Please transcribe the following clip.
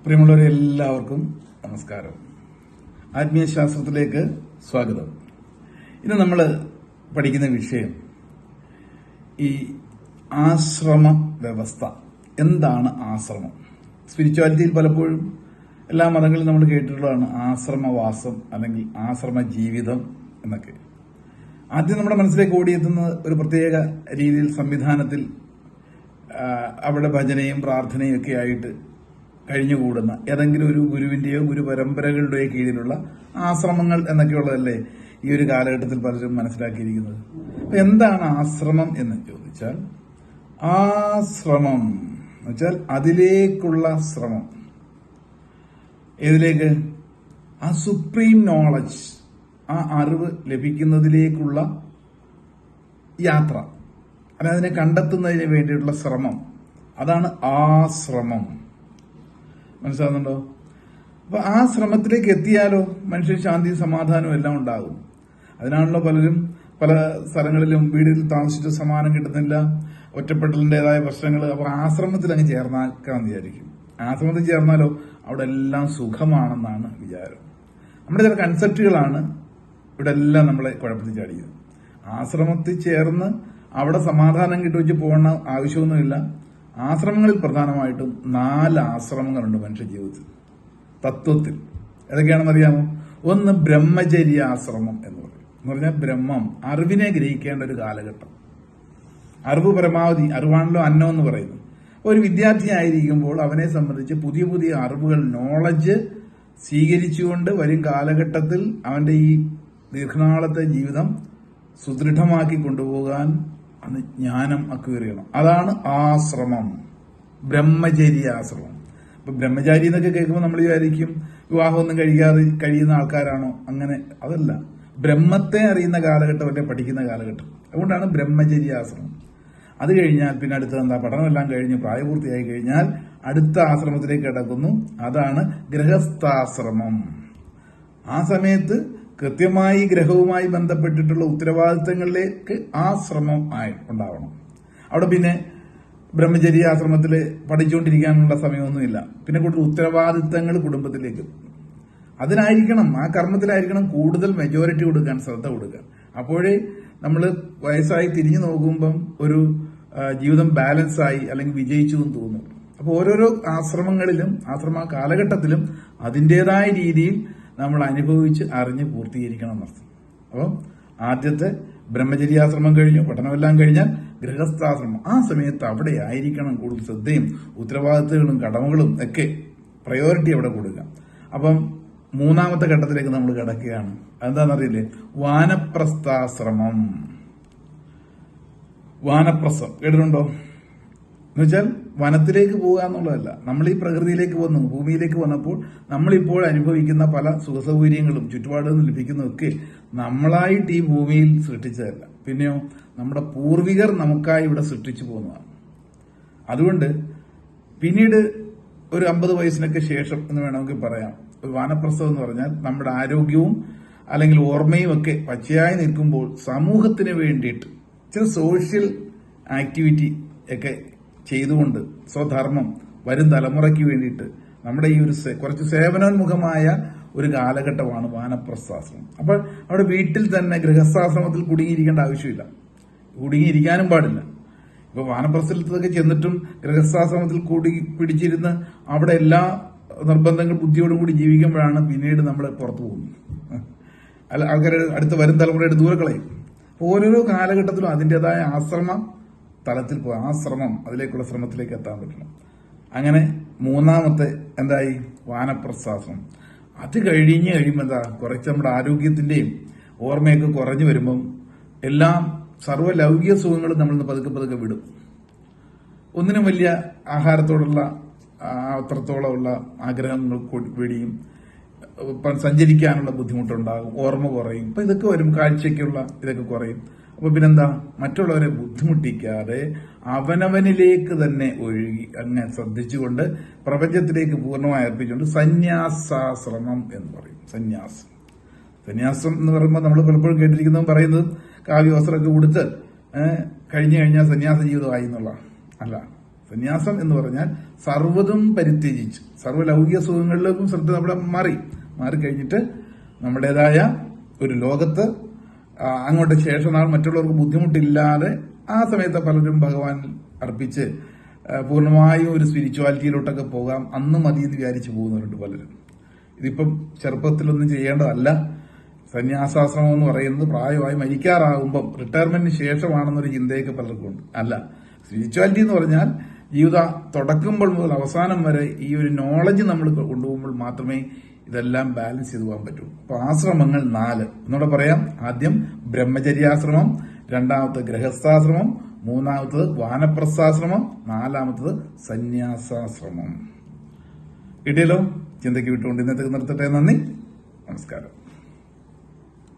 പ്രിയമുള്ളവരെ എല്ലാവർക്കും നമസ്കാരം. ആത്മീയ ശാസ്ത്രത്തിലേക്ക് സ്വാഗതം. ഇന്ന് നമ്മൾ പഠിക്കുന്ന വിഷയം ഈ ആശ്രമ വ്യവസ്ഥ. എന്താണ് ആശ്രമം? സ്പിരിച്വാലിറ്റിയിൽ പലപ്പോഴും എല്ലാ മതങ്ങളിലും നമ്മൾ കേട്ടിട്ടുള്ളതാണ് ആശ്രമവാസം അല്ലെങ്കിൽ ആശ്രമ ജീവിതം എന്നൊക്കെ. ആദ്യം നമ്മുടെ മനസ്സിലേക്ക് ഓടിയെത്തുന്നത് ഒരു പ്രത്യേക രീതിയിൽ സംവിധാനത്തിൽ അവിടെ ഭജനയും പ്രാർത്ഥനയും ഒക്കെ ആയിട്ട് കഴിഞ്ഞുകൂടുന്ന ഏതെങ്കിലും ഒരു ഗുരുവിന്റെയോ ഗുരു പരമ്പരകളുടെയോ കീഴിലുള്ള ആശ്രമങ്ങൾ എന്നൊക്കെയുള്ളതല്ലേ ഈ ഒരു കാലഘട്ടത്തിൽ പലരും മനസ്സിലാക്കിയിരിക്കുന്നത്. അപ്പൊ എന്താണ് ആശ്രമം എന്ന് ചോദിച്ചാൽ, ആശ്രമം എന്ന് വെച്ചാൽ അതിലേക്കുള്ള ശ്രമം. ഏതിലേക്ക്? ആ സുപ്രീം നോളജ്, ആ അറിവ് ലഭിക്കുന്നതിലേക്കുള്ള യാത്ര, അല്ല അതിനെ കണ്ടെത്തുന്നതിന് വേണ്ടിയിട്ടുള്ള ശ്രമം. അതാണ് ആശ്രമം. മനസ്സിലാകുന്നുണ്ടോ? അപ്പൊ ആ ശ്രമത്തിലേക്ക് എത്തിയാലോ മനുഷ്യൻ ശാന്തി സമാധാനവും എല്ലാം ഉണ്ടാകും. അതിനാണല്ലോ പലരും പല സ്ഥലങ്ങളിലും വീടിൽ താമസിച്ച് സമാധാനം കിട്ടുന്നില്ല, ഒറ്റപ്പെടലിൻ്റെതായ പ്രശ്നങ്ങൾ. അപ്പൊ ആശ്രമത്തിൽ അങ്ങ് ചേർന്നാക്കാൻ വിചാരിക്കും. ആശ്രമത്തിൽ ചേർന്നാലോ അവിടെ എല്ലാം സുഖമാണെന്നാണ് വിചാരം. നമ്മുടെ ചില കൺസെപ്റ്റുകളാണ് ഇവിടെ എല്ലാം നമ്മളെ കുഴപ്പത്തിൽ ചാടിയത്. ആശ്രമത്തിൽ ചേർന്ന് അവിടെ സമാധാനം കിട്ടുവെച്ച് പോകണ ആവശ്യമൊന്നുമില്ല. ആശ്രമങ്ങളിൽ പ്രധാനമായിട്ടും 4 ആശ്രമങ്ങളുണ്ട് മനുഷ്യ ജീവിതത്തിൽ, തത്വത്തിൽ. ഏതൊക്കെയാണെന്ന് അറിയാമോ? ഒന്ന് ബ്രഹ്മചര്യാശ്രമം എന്ന് പറയും. എന്ന് പറഞ്ഞാൽ ബ്രഹ്മം, അറിവിനെ ഗ്രഹിക്കേണ്ട ഒരു കാലഘട്ടം. അറിവ് പരമാവധി, അറിവാണല്ലോ അന്നം എന്ന് പറയുന്നത്. ഒരു വിദ്യാർത്ഥി ആയിരിക്കുമ്പോൾ അവനെ സംബന്ധിച്ച് പുതിയ പുതിയ അറിവുകൾ, നോളജ് സ്വീകരിച്ചുകൊണ്ട് വരും കാലഘട്ടത്തിൽ അവന്റെ ഈ ദീർഘനാളത്തെ ജീവിതം സുദൃഢമാക്കി കൊണ്ടുപോകാൻ അന്ന് ജ്ഞാനം അക്വയർ ചെയ്യണം. അതാണ് ആശ്രമം, ബ്രഹ്മചര്യാശ്രമം. ഇപ്പൊ ബ്രഹ്മചാരി എന്നൊക്കെ കേൾക്കുമ്പോൾ നമ്മൾ വിചാരിക്കും വിവാഹമൊന്നും കഴിക്കാതെ കഴിയുന്ന ആൾക്കാരാണോ? അങ്ങനെ അതല്ല. ബ്രഹ്മത്തെ അറിയുന്ന കാലഘട്ടം അല്ലെ പഠിക്കുന്ന കാലഘട്ടം. അതുകൊണ്ടാണ് ബ്രഹ്മചര്യാശ്രമം. അത് കഴിഞ്ഞാൽ പിന്നെ അടുത്തത് എന്താ? പഠനമെല്ലാം കഴിഞ്ഞ് പ്രായപൂർത്തിയായി കഴിഞ്ഞാൽ അടുത്ത ആശ്രമത്തിലേക്ക് കിടക്കുന്നു. അതാണ് ഗൃഹസ്ഥാശ്രമം. ആ സമയത്ത് കൃത്യമായി ഗ്രഹവുമായി ബന്ധപ്പെട്ടിട്ടുള്ള ഉത്തരവാദിത്തങ്ങളിലേക്ക് ആ ശ്രമം ഉണ്ടാവണം. അവിടെ പിന്നെ ബ്രഹ്മചര്യാശ്രമത്തിൽ പഠിച്ചുകൊണ്ടിരിക്കാനുള്ള സമയമൊന്നുമില്ല. പിന്നെ കൂടുതൽ ഉത്തരവാദിത്തങ്ങൾ കുടുംബത്തിലേക്ക്, അതിനായിരിക്കണം, ആ കർമ്മത്തിലായിരിക്കണം കൂടുതൽ മെജോറിറ്റി കൊടുക്കാൻ, ശ്രദ്ധ കൊടുക്കാൻ. അപ്പോഴേ നമ്മൾ വയസ്സായി തിരിഞ്ഞു നോക്കുമ്പം ഒരു ജീവിതം ബാലൻസ് ആയി അല്ലെങ്കിൽ വിജയിച്ചു എന്ന് തോന്നും. അപ്പോൾ ഓരോരോ ആശ്രമങ്ങളിലും ആശ്രമ കാലഘട്ടത്തിലും അതിൻ്റെതായ രീതിയിൽ നമ്മൾ അനുഭവിച്ച് അറിഞ്ഞ് പൂർത്തീകരിക്കണം എന്നർത്ഥം. അപ്പം ആദ്യത്തെ ബ്രഹ്മചര്യാശ്രമം കഴിഞ്ഞു, പഠനമെല്ലാം കഴിഞ്ഞാൽ ഗൃഹസ്ഥാശ്രമം. ആ സമയത്ത് അവിടെ ആയിരിക്കണം കൂടുതൽ ശ്രദ്ധയും ഉത്തരവാദിത്തങ്ങളും കടമകളും ഒക്കെ പ്രയോറിറ്റി അവിടെ കൊടുക്കുക. അപ്പം 3ാമത്തെ ഘട്ടത്തിലേക്ക് നമ്മൾ കിടക്കുകയാണ്. അതെന്താണെന്നറിയില്ലേ? വാനപ്രസ്ഥാശ്രമം. വാനപ്രസ്ഥം കേട്ടിട്ടുണ്ടോ? എന്നുവെച്ചാൽ വനത്തിലേക്ക് പോകുക എന്നുള്ളതല്ല. നമ്മൾ ഈ പ്രകൃതിയിലേക്ക് വന്നു, ഭൂമിയിലേക്ക് വന്നപ്പോൾ നമ്മളിപ്പോൾ അനുഭവിക്കുന്ന പല സുഖസൗകര്യങ്ങളും ചുറ്റുപാടുകളും ലഭിക്കുന്നതൊക്കെ നമ്മളായിട്ട് ഈ ഭൂമിയിൽ സൃഷ്ടിച്ചതല്ല, പിന്നെയോ നമ്മുടെ പൂർവികർ നമുക്കായി ഇവിടെ സൃഷ്ടിച്ചു പോകുന്നതാണ്. അതുകൊണ്ട് പിന്നീട് ഒരു 50 വയസ്സിനൊക്കെ ശേഷം എന്ന് വേണമെങ്കിൽ പറയാം, ഒരു വാനപ്രസ്ഥം എന്ന് പറഞ്ഞാൽ നമ്മുടെ ആരോഗ്യവും അല്ലെങ്കിൽ ഓർമ്മയും ഒക്കെ പച്ചയായി നിൽക്കുമ്പോൾ സമൂഹത്തിന് വേണ്ടിയിട്ട് ചില സോഷ്യൽ ആക്ടിവിറ്റി ഒക്കെ ചെയ്തുകൊണ്ട് സ്വധർമ്മം വരും തലമുറയ്ക്ക് വേണ്ടിയിട്ട് നമ്മുടെ ഈ ഒരു കുറച്ച് സേവനോന്മുഖമായ ഒരു കാലഘട്ടമാണ് വാനപ്രസ്ഥാശ്രമം. അപ്പോൾ അവിടെ വീട്ടിൽ തന്നെ ഗൃഹസ്ഥാശ്രമത്തിൽ കുടുങ്ങിയിരിക്കേണ്ട ആവശ്യമില്ല, കുടുങ്ങിയിരിക്കാനും പാടില്ല. ഇപ്പൊ വാനപ്രസ്ഥലത്തൊക്കെ ചെന്നിട്ടും ഗൃഹസ്ഥാശ്രമത്തിൽ കൂടി പിടിച്ചിരുന്ന് അവിടെ എല്ലാ നിർബന്ധങ്ങൾ ബുദ്ധിയോടും കൂടി ജീവിക്കുമ്പോഴാണ് പിന്നീട് നമ്മൾ പുറത്തു പോകുന്നത്. അല്ല, ആൾക്കാർ അടുത്ത വരും തലമുറയുടെ ദൂരെ കളയും. ഓരോരോ കാലഘട്ടത്തിലും അതിൻ്റെതായ ആശ്രമ തലത്തിൽ പോകാം. ആ ശ്രമം, അതിലേക്കുള്ള ശ്രമത്തിലേക്ക് എത്താൻ പറ്റണം. അങ്ങനെ 3ാമത്തെ എന്തായി? വാനപ്രസ്ഥാശ്രമം. അത് കഴിയുമ്പോൾ എന്താ? കുറച്ച് നമ്മുടെ ആരോഗ്യത്തിന്റെയും ഓർമ്മയൊക്കെ കുറഞ്ഞു വരുമ്പം എല്ലാം സർവ്വലൗകിക സുഖങ്ങളും നമ്മൾ പതുക്കെ പതുക്കെ വിടും. ഒന്നിനും വലിയ ആഹാരത്തോടുള്ള അത്രത്തോളമുള്ള ആഗ്രഹങ്ങൾ വെടിയും, സഞ്ചരിക്കാനുള്ള ബുദ്ധിമുട്ടുണ്ടാകും, ഓർമ്മ കുറയും. ഇപ്പൊ ഇതൊക്കെ വരും, കാഴ്ചയ്ക്കുള്ള ഇതൊക്കെ കുറയും. അപ്പൊ പിന്നെന്താ? മറ്റുള്ളവരെ ബുദ്ധിമുട്ടിക്കാതെ അവനവനിലേക്ക് തന്നെ ഒഴുകി അങ്ങനെ ശ്രദ്ധിച്ചുകൊണ്ട് പ്രപഞ്ചത്തിലേക്ക് പൂർണ്ണമായി അർപ്പിച്ചുകൊണ്ട് സന്യാസാശ്രമം എന്ന് പറയും. സന്യാസം എന്ന് പറയുമ്പോൾ നമ്മൾ പലപ്പോഴും കേട്ടിരിക്കുന്നതും പറയുന്നതും കാവ്യ വസ്ത്രമൊക്കെ കൊടുത്ത് കഴിഞ്ഞു കഴിഞ്ഞാൽ സന്യാസ ജീവിതമായി എന്നുള്ള അല്ല. സന്യാസം എന്ന് പറഞ്ഞാൽ സർവ്വതും പരിത്യജിച്ച് സർവ്വലൗകിക സുഖങ്ങളിലേക്കും ശ്രദ്ധ നമ്മളെ മാറിക്കഴിഞ്ഞിട്ട് നമ്മുടേതായ ഒരു ലോകത്ത് അങ്ങോട്ട് ശേഷനാൾ മറ്റുള്ളവർക്ക് ബുദ്ധിമുട്ടില്ലാതെ ആ സമയത്ത് പലരും ഭഗവാൻ അർപ്പിച്ച് പൂർണ്ണമായും ഒരു സ്പിരിച്വാലിറ്റിയിലോട്ടൊക്കെ പോകാം, അന്ന് മതി എന്ന് വിചാരിച്ചു പോകുന്നവരുണ്ട് പലരും. ഇതിപ്പം ചെറുപ്പത്തിലൊന്നും ചെയ്യേണ്ടതല്ല. സന്യാസാശ്രമം എന്ന് പറയുന്നത് പ്രായമായി മരിക്കാറാകുമ്പം റിട്ടയർമെന്റിന് ശേഷമാണെന്നൊരു ചിന്തയൊക്കെ പലർക്കും ഉണ്ട്. അല്ല, സ്പിരിച്വാലിറ്റി എന്ന് പറഞ്ഞാൽ ജീവിത തുടക്കുമ്പോൾ മുതൽ അവസാനം വരെ ഈ ഒരു നോളജ് നമ്മൾ കൊണ്ടുപോകുമ്പോൾ മാത്രമേ ഇതെല്ലാം ബാലൻസ് ചെയ്തു പോകാൻ പറ്റൂ. അപ്പൊ ആശ്രമങ്ങൾ 4 എന്നോട് പറയാം. ആദ്യം ബ്രഹ്മചര്യാശ്രമം, രണ്ടാമത്തെ ഗൃഹസ്ഥാശ്രമം, മൂന്നാമത്തത് വാനപ്രസ്ഥാശ്രമം, നാലാമത്തത് സന്യാസാശ്രമം. കിട്ടിയല്ലോ? ചിന്തയ്ക്ക് വിട്ടുകൊണ്ട് ഇന്നത്തേക്ക് നിർത്തട്ടെ. നന്ദി, നമസ്കാരം.